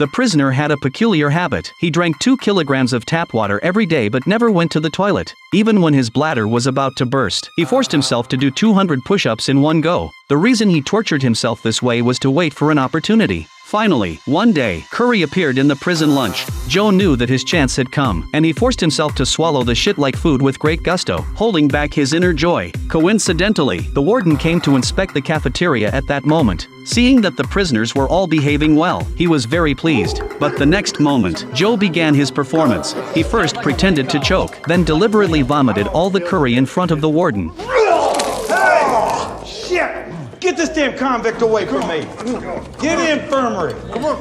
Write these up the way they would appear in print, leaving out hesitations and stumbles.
The prisoner had a peculiar habit. He drank 2 kilograms of tap water every day but never went to the toilet. Even when his bladder was about to burst, he forced himself to do 200 push-ups in one go. The reason he tortured himself this way was to wait for an opportunity. Finally, one day, curry appeared in the prison lunch. Joe knew that his chance had come, and he forced himself to swallow the shit-like food with great gusto, holding back his inner joy. Coincidentally, the warden came to inspect the cafeteria at that moment. Seeing that the prisoners were all behaving well, he was very pleased. But the next moment, Joe began his performance. He first pretended to choke, then deliberately vomited all the curry in front of the warden. Hey! Shit! Get this damn convict away from me! Get in the infirmary! Come on!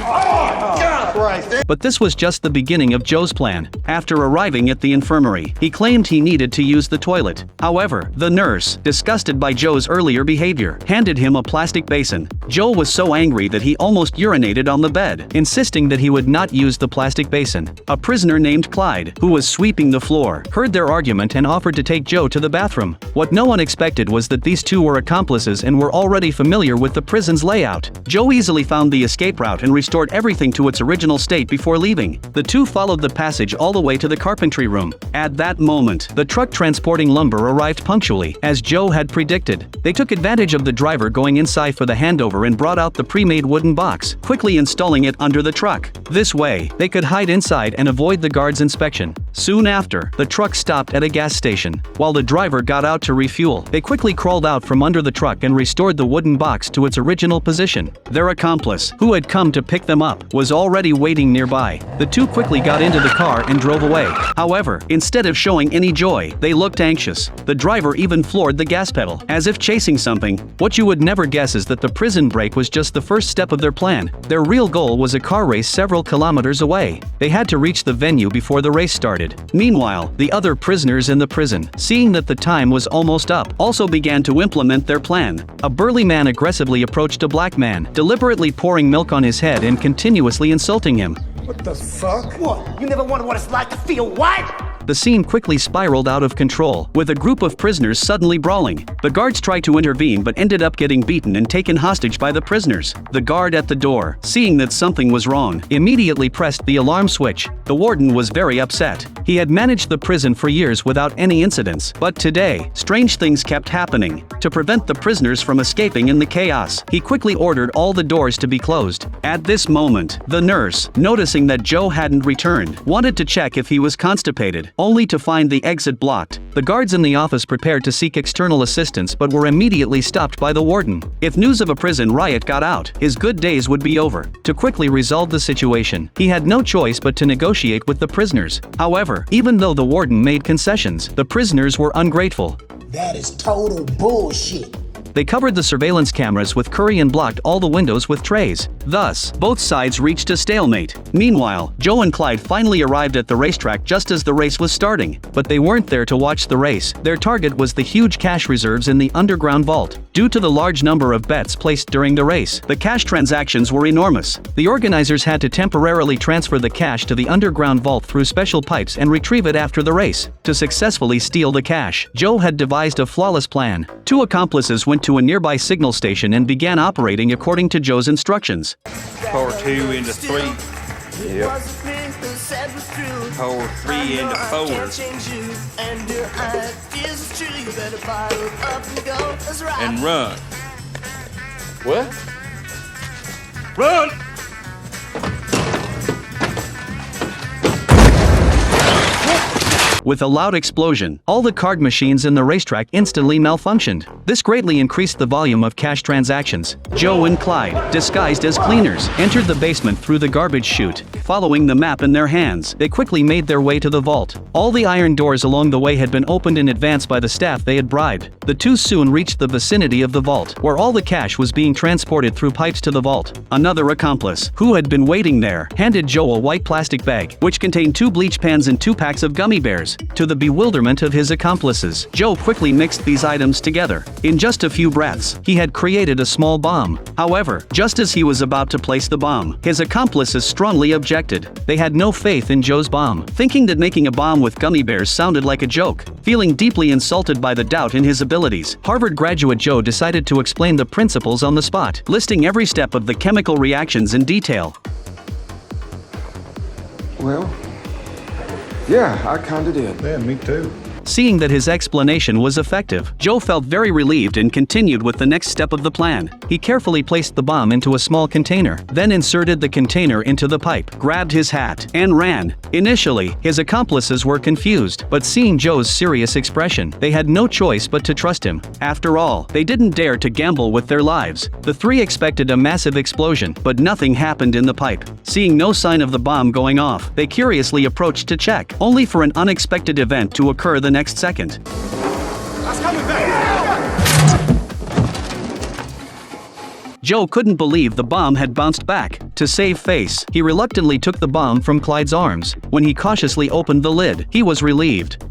Oh, God Christ! But this was just the beginning of Joe's plan. After arriving at the infirmary, he claimed he needed to use the toilet. However, the nurse, disgusted by Joe's earlier behavior, handed him a plastic basin. Joe was so angry that he almost urinated on the bed, insisting that he would not use the plastic basin. A prisoner named Clyde, who was sweeping the floor, heard their argument and offered to take Joe to the bathroom. What no one expected was that these two were accomplices and were already familiar with the prison's layout. Joe easily found the escape route and restored everything to its original state before leaving. The two followed the passage all the way to the carpentry room. At that moment, the truck transporting lumber arrived punctually, as Joe had predicted. They took advantage of the driver going inside for the handover and brought out the pre-made wooden box, quickly installing it under the truck. This way, they could hide inside and avoid the guard's inspection. Soon after, the truck stopped at a gas station. While the driver got out to refuel, they quickly crawled out from under the truck and restored the wooden box to its original position. Their accomplice, who had come to pick them up, was already waiting nearby. The two quickly got into the car and drove away. However, instead of showing any joy, they looked anxious. The driver even floored the gas pedal, as if chasing something. What you would never guess is that the prison break was just the first step of their plan. Their real goal was a car race several kilometers away. They had to reach the venue before the race started. Meanwhile, the other prisoners in the prison, seeing that the time was almost up, also began to implement their plan. A burly man aggressively approached a black man, deliberately pouring milk on his head and continuously insulting him. What the fuck? What? You never wondered what it's like to feel what? The scene quickly spiraled out of control, with a group of prisoners suddenly brawling. The guards tried to intervene but ended up getting beaten and taken hostage by the prisoners. The guard at the door, seeing that something was wrong, immediately pressed the alarm switch. The warden was very upset. He had managed the prison for years without any incidents, but today, strange things kept happening. To prevent the prisoners from escaping in the chaos, he quickly ordered all the doors to be closed. At this moment, the nurse, noticing that Joe hadn't returned, wanted to check if he was constipated, only to find the exit blocked. The guards in the office prepared to seek external assistance but were immediately stopped by the warden. If news of a prison riot got out, his good days would be over. To quickly resolve the situation, he had no choice but to negotiate with the prisoners. However, even though the warden made concessions, the prisoners were ungrateful. That is total bullshit. They covered the surveillance cameras with curry and blocked all the windows with trays. Thus, both sides reached a stalemate. Meanwhile, Joe and Clyde finally arrived at the racetrack just as the race was starting. But they weren't there to watch the race. Their target was the huge cash reserves in the underground vault. Due to the large number of bets placed during the race, the cash transactions were enormous. The organizers had to temporarily transfer the cash to the underground vault through special pipes and retrieve it after the race. To successfully steal the cash, Joe had devised a flawless plan. Two accomplices went to a nearby signal station and began operating according to Joe's instructions. Pour 2 into 3. Yep. Pour 3 into 4. And run. What? Run! With a loud explosion, all the card machines in the racetrack instantly malfunctioned. This greatly increased the volume of cash transactions. Joe and Clyde, disguised as cleaners, entered the basement through the garbage chute. Following the map in their hands, they quickly made their way to the vault. All the iron doors along the way had been opened in advance by the staff they had bribed. The two soon reached the vicinity of the vault, where all the cash was being transported through pipes to the vault. Another accomplice, who had been waiting there, handed Joe a white plastic bag, which contained 2 bleach pans and 2 packs of gummy bears. to the bewilderment of his accomplices. Joe quickly mixed these items together. In just a few breaths, he had created a small bomb. However, just as he was about to place the bomb, his accomplices strongly objected. They had no faith in Joe's bomb, thinking that making a bomb with gummy bears sounded like a joke. Feeling deeply insulted by the doubt in his abilities, Harvard graduate Joe decided to explain the principles on the spot, listing every step of the chemical reactions in detail. Well, yeah, I kinda did. Yeah, me too. Seeing that his explanation was effective, Joe felt very relieved and continued with the next step of the plan. He carefully placed the bomb into a small container, then inserted the container into the pipe, grabbed his hat, and ran. Initially, his accomplices were confused, but seeing Joe's serious expression, they had no choice but to trust him. After all, they didn't dare to gamble with their lives. The three expected a massive explosion, but nothing happened in the pipe. Seeing no sign of the bomb going off, they curiously approached to check, only for an unexpected event to occur the next second. Joe couldn't believe the bomb had bounced back. To save face, he reluctantly took the bomb from Clyde's arms. When he cautiously opened the lid, he was relieved.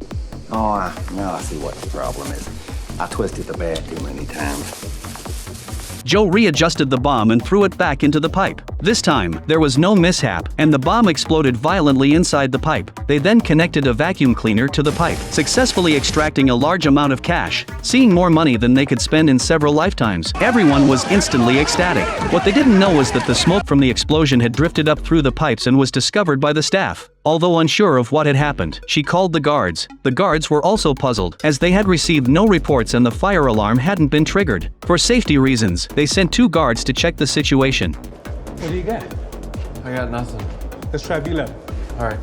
Oh, now I see what the problem is. I twisted the bat too many times. Joe readjusted the bomb and threw it back into the pipe. This time, there was no mishap, and the bomb exploded violently inside the pipe. They then connected a vacuum cleaner to the pipe, successfully extracting a large amount of cash. Seeing more money than they could spend in several lifetimes, everyone was instantly ecstatic. What they didn't know was that the smoke from the explosion had drifted up through the pipes and was discovered by the staff. Although unsure of what had happened, she called the guards. The guards were also puzzled, as they had received no reports and the fire alarm hadn't been triggered. For safety reasons, they sent 2 guards to check the situation. What do you got? I got nothing. Let's try B11. All right.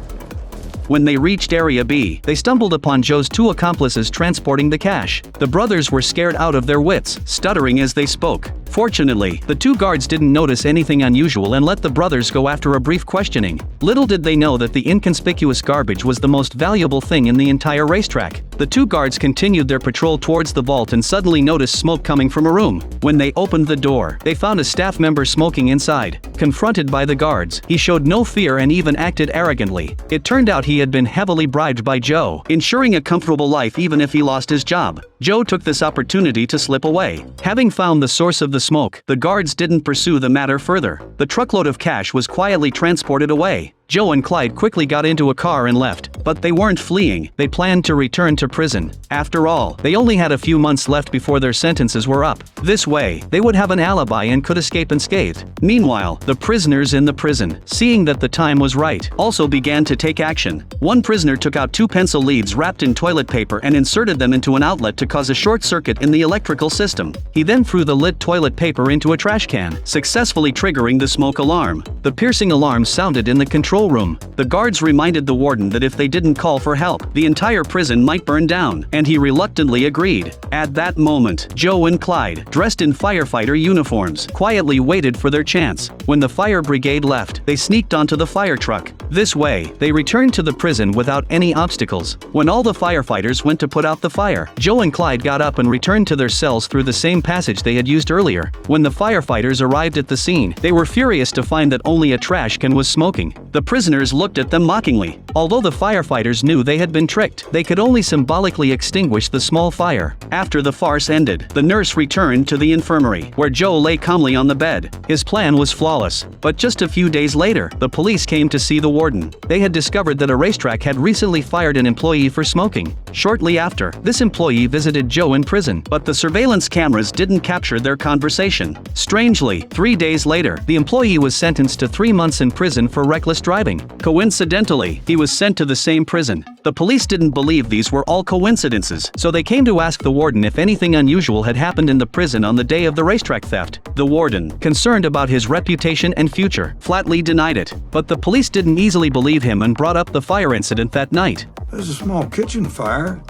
When they reached Area B, they stumbled upon Joe's 2 accomplices transporting the cash. The brothers were scared out of their wits, stuttering as they spoke. Fortunately, the 2 guards didn't notice anything unusual and let the brothers go after a brief questioning. Little did they know that the inconspicuous garbage was the most valuable thing in the entire racetrack. The 2 guards continued their patrol towards the vault and suddenly noticed smoke coming from a room. When they opened the door, they found a staff member smoking inside. Confronted by the guards, he showed no fear and even acted arrogantly. It turned out he had been heavily bribed by Joe, ensuring a comfortable life even if he lost his job. Joe took this opportunity to slip away. Having found the source of the smoke, the guards didn't pursue the matter further. The truckload of cash was quietly transported away. Joe and Clyde quickly got into a car and left, but they weren't fleeing. They planned to return to prison. After all, they only had a few months left before their sentences were up. This way, they would have an alibi and could escape unscathed. Meanwhile, the prisoners in the prison, seeing that the time was right, also began to take action. One prisoner took out 2 pencil leads wrapped in toilet paper and inserted them into an outlet to cause a short circuit in the electrical system. He then threw the lit toilet paper into a trash can, successfully triggering the smoke alarm. The piercing alarm sounded in the control room. The guards reminded the warden that if they didn't call for help, the entire prison might burn down, and he reluctantly agreed. At that moment, Joe and Clyde, dressed in firefighter uniforms, quietly waited for their chance. When the fire brigade left, they sneaked onto the fire truck. This way, they returned to the prison without any obstacles. When all the firefighters went to put out the fire, Joe and Clyde got up and returned to their cells through the same passage they had used earlier. When the firefighters arrived at the scene, they were furious to find that only a trash can was smoking. The prisoners looked at them mockingly. Although the firefighters knew they had been tricked, they could only symbolically extinguish the small fire. After the farce ended, the nurse returned to the infirmary, where Joe lay calmly on the bed. His plan was flawless, but just a few days later, the police came to see the warden. They had discovered that a racetrack had recently fired an employee for smoking. Shortly after, this employee visited Joe in prison, but the surveillance cameras didn't capture their conversation. Strangely, 3 days later, the employee was sentenced to 3 months in prison for reckless driving. Coincidentally, he was sent to the same prison. The police didn't believe these were all coincidences, so they came to ask the warden if anything unusual had happened in the prison on the day of the racetrack theft. The warden, concerned about his reputation and future, flatly denied it. But the police didn't easily believe him and brought up the fire incident that night. There's a small kitchen fire.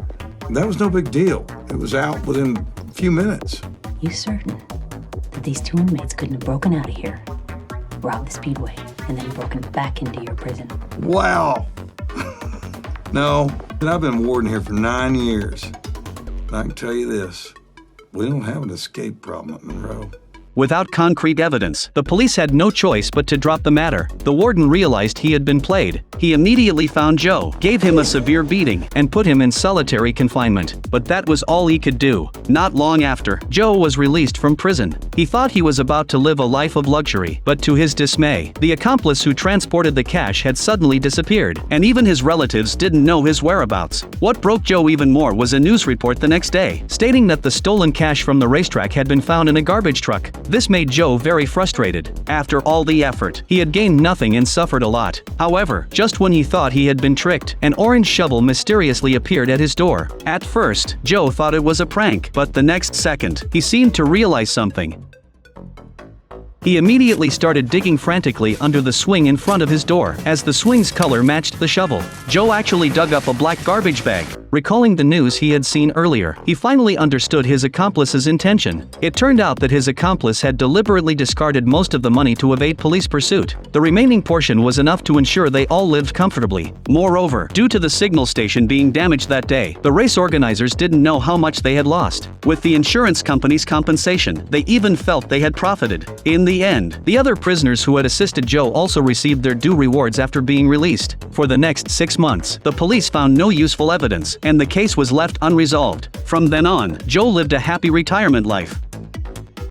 That was no big deal. It was out within a few minutes. You certain that these 2 inmates couldn't have broken out of here, robbed the speedway, and then broken back into your prison? Wow. No, I've been warden here for 9 years. I can tell you this, we don't have an escape problem at Monroe. without concrete evidence. The police had no choice but to drop the matter. The warden realized he had been played. He immediately found Joe, gave him a severe beating, and put him in solitary confinement. But that was all he could do. Not long after, Joe was released from prison. He thought he was about to live a life of luxury, but to his dismay, the accomplice who transported the cash had suddenly disappeared, and even his relatives didn't know his whereabouts. What broke Joe even more was a news report the next day, stating that the stolen cash from the racetrack had been found in a garbage truck. This made Joe very frustrated. After all the effort, he had gained nothing and suffered a lot. However, just when he thought he had been tricked, an orange shovel mysteriously appeared at his door. At first, Joe thought it was a prank, but the next second, he seemed to realize something. He immediately started digging frantically under the swing in front of his door, as the swing's color matched the shovel. Joe actually dug up a black garbage bag. Recalling the news he had seen earlier, he finally understood his accomplice's intention. It turned out that his accomplice had deliberately discarded most of the money to evade police pursuit. The remaining portion was enough to ensure they all lived comfortably. Moreover, due to the signal station being damaged that day, the race organizers didn't know how much they had lost. With the insurance company's compensation, they even felt they had profited. In the end, the other prisoners who had assisted Joe also received their due rewards after being released. For the next 6 months, the police found no useful evidence, and the case was left unresolved. From then on, Joe lived a happy retirement life.